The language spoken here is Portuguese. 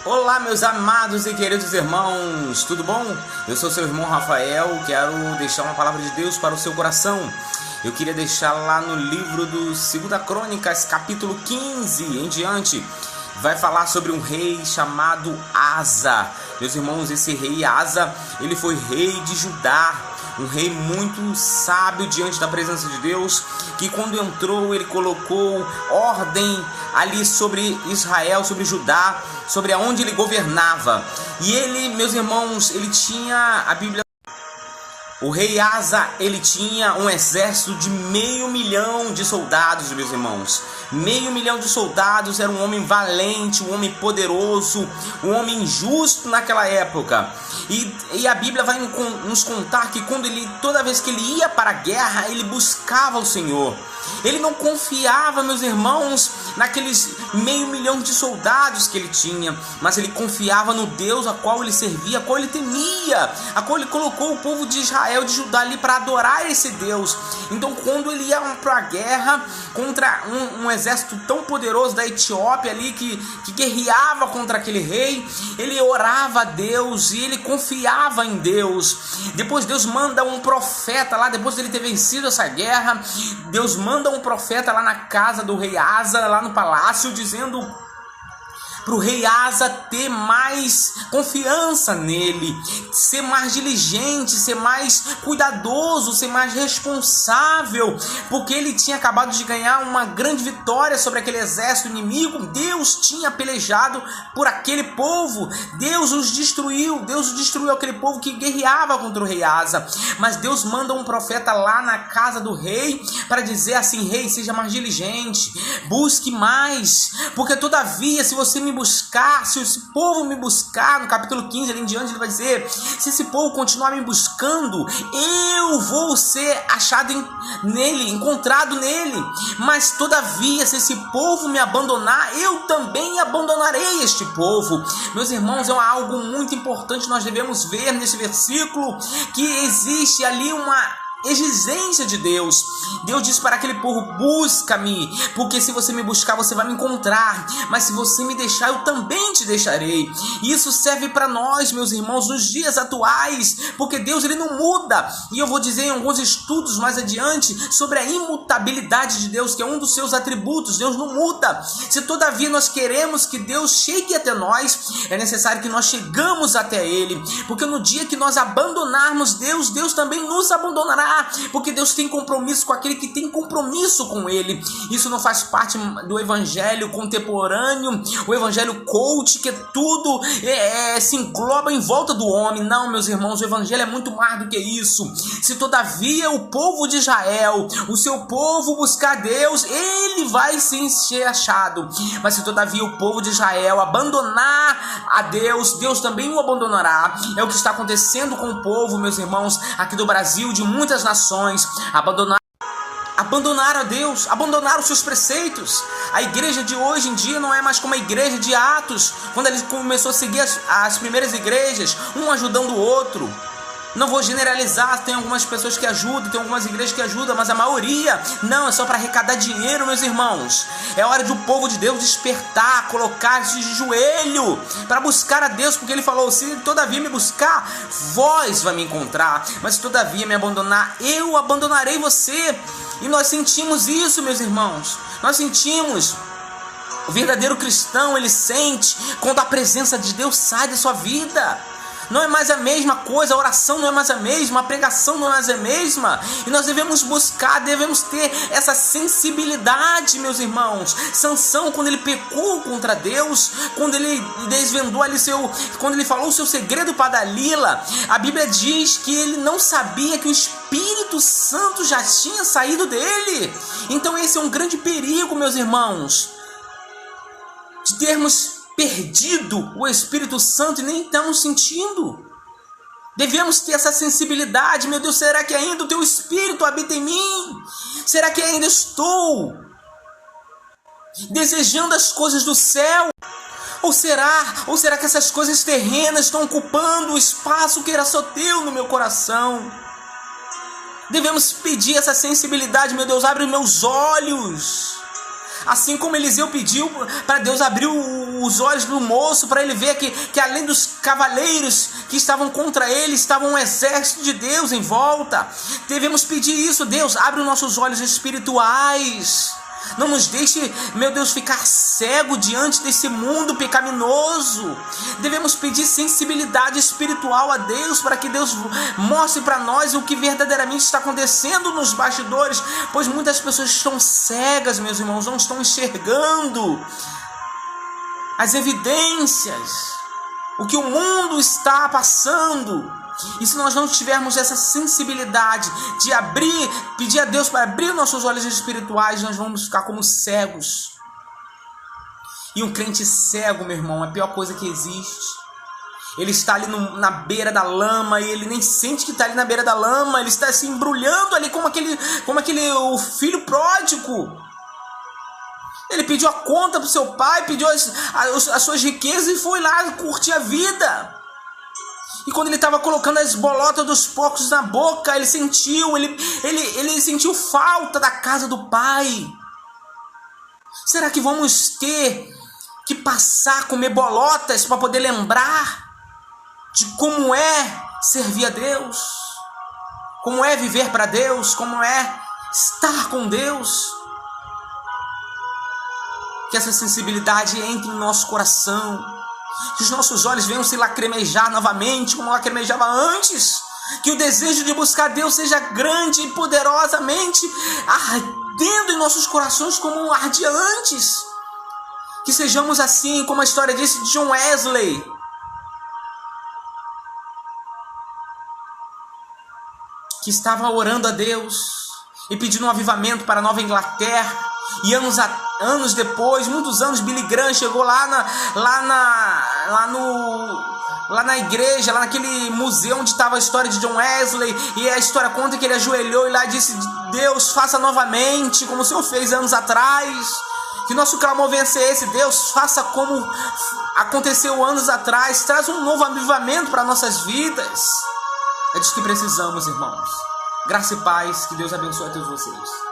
Olá, meus amados e queridos irmãos, tudo bom? Eu sou seu irmão Rafael, quero deixar uma palavra de Deus para o seu coração. Eu queria deixar lá no livro do 2 Crônicas, capítulo 15 em diante. Vai falar sobre um rei chamado Asa. Meus irmãos, esse rei Asa, ele foi rei de Judá. Um rei muito sábio diante da presença de Deus, que quando entrou ele colocou ordem ali sobre Israel, sobre Judá, sobre aonde ele governava. E ele, meus irmãos, ele tinha a Bíblia. O rei Asa, ele tinha um exército de 500.000 de soldados, meus irmãos. 500.000 de soldados, era um homem valente, um homem poderoso, um homem justo naquela época. E a Bíblia vai nos contar que toda vez que ele ia para a guerra, ele buscava o Senhor. Ele não confiava, meus irmãos, naqueles 500.000 de soldados que ele tinha, mas ele confiava no Deus a qual ele servia, a qual ele temia, a qual ele colocou o povo de Israel, de Judá ali para adorar esse Deus. Então, quando ele ia para a guerra contra um exército tão poderoso da Etiópia ali, que guerreava contra aquele rei, ele orava a Deus e ele confiava em Deus. Depois Deus manda um profeta lá, depois de ele ter vencido essa guerra, Deus manda um profeta lá na casa do rei Asa, lá no palácio, dizendo para o rei Asa ter mais confiança nele, ser mais diligente, ser mais cuidadoso, ser mais responsável, porque ele tinha acabado de ganhar uma grande vitória sobre aquele exército inimigo. Deus tinha pelejado por aquele povo, Deus destruiu aquele povo que guerreava contra o rei Asa. Mas Deus manda um profeta lá na casa do rei para dizer assim: rei, seja mais diligente, busque mais, porque todavia, se você me buscar, se esse povo me buscar, no capítulo 15 ali em diante ele vai dizer: se esse povo continuar me buscando, eu vou ser achado encontrado nele. Mas todavia, se esse povo me abandonar, eu também abandonarei este povo. Meus irmãos, é algo muito importante. Nós devemos ver nesse versículo que existe ali uma exigência de Deus. Deus diz para aquele povo: busca-me, porque se você me buscar, você vai me encontrar, mas se você me deixar, eu também te deixarei. Isso serve para nós, meus irmãos, nos dias atuais, porque Deus, ele não muda. E eu vou dizer em alguns estudos mais adiante sobre a imutabilidade de Deus, que é um dos seus atributos. Deus não muda. Se todavia nós queremos que Deus chegue até nós, é necessário que nós chegamos até ele, porque no dia que nós abandonarmos Deus, Deus também nos abandonará, porque Deus tem compromisso com aquele que tem compromisso com ele. Isso não faz parte do evangelho contemporâneo, o evangelho coach, que tudo se engloba em volta do homem. Não, meus irmãos, o evangelho é muito mais do que isso. Se todavia o povo de Israel, o seu povo, buscar Deus, ele vai sim ser achado. Mas se todavia o povo de Israel abandonar a Deus, Deus também o abandonará. É o que está acontecendo com o povo, meus irmãos, aqui do Brasil, de muitas nações. Abandonaram a Deus, abandonaram os seus preceitos. A igreja de hoje em dia não é mais como a igreja de Atos, quando ele começou a seguir as primeiras igrejas, um ajudando o outro. Não vou generalizar, tem algumas pessoas que ajudam, tem algumas igrejas que ajudam, mas a maioria não, é só para arrecadar dinheiro, meus irmãos. É hora do povo de Deus despertar, colocar-se de joelho para buscar a Deus, porque ele falou: se todavia me buscar, vós vai me encontrar, mas se todavia me abandonar, eu abandonarei você. E nós sentimos isso, meus irmãos, nós sentimos. O verdadeiro cristão, ele sente quando a presença de Deus sai da sua vida. Não é mais a mesma coisa, a oração não é mais a mesma, a pregação não é mais a mesma. E nós devemos buscar, devemos ter essa sensibilidade, meus irmãos. Sansão, quando ele pecou contra Deus, quando ele desvendou ali quando ele falou o seu segredo para Dalila, a Bíblia diz que ele não sabia que o Espírito Santo já tinha saído dele. Então esse é um grande perigo, meus irmãos, de termos perdido o Espírito Santo e nem estamos sentindo. Devemos ter essa sensibilidade. Meu Deus, será que ainda o teu Espírito habita em mim? Será que ainda estou desejando as coisas do céu? Ou será que essas coisas terrenas estão ocupando o espaço que era só teu no meu coração? Devemos pedir essa sensibilidade. Meu Deus, abre os meus olhos. Assim como Eliseu pediu para Deus abrir os olhos do moço, para ele ver que além dos cavaleiros que estavam contra ele, estava um exército de Deus em volta. Devemos pedir isso: Deus, abre os nossos olhos espirituais. Não nos deixe, meu Deus, ficar cego diante desse mundo pecaminoso. Devemos pedir sensibilidade espiritual a Deus, para que Deus mostre para nós o que verdadeiramente está acontecendo nos bastidores, pois muitas pessoas estão cegas, meus irmãos, não estão enxergando as evidências, o que o mundo está passando. E se nós não tivermos essa sensibilidade de pedir a Deus para abrir nossos olhos espirituais, nós vamos ficar como cegos. E um crente cego, meu irmão, é a pior coisa que existe. Ele está ali na beira da lama e ele nem sente que está ali na beira da lama. Ele está se embrulhando ali como o filho pródigo. Ele pediu a conta para o seu pai, pediu as suas riquezas e foi lá curtir a vida. E quando ele estava colocando as bolotas dos porcos na boca, ele sentiu falta da casa do pai. Será que vamos ter que passar a comer bolotas para poder lembrar de como é servir a Deus? Como é viver para Deus? Como é estar com Deus? Que essa sensibilidade entre em nosso coração. Que os nossos olhos venham se lacrimejar novamente, como lacrimejava antes. Que o desejo de buscar Deus seja grande e poderosamente ardendo em nossos corações como ardia antes. Que sejamos assim, como a história disse de John Wesley. Que estava orando a Deus e pedindo um avivamento para a Nova Inglaterra. E anos depois, muitos anos, Billy Graham chegou lá na igreja, lá naquele museu onde estava a história de John Wesley. E a história conta que ele ajoelhou e lá disse: Deus, faça novamente como o Senhor fez anos atrás. Que nosso clamor venha ser esse: Deus, faça como aconteceu anos atrás. Traz um novo avivamento para nossas vidas. É disso que precisamos, irmãos. Graça e paz, que Deus abençoe a todos vocês.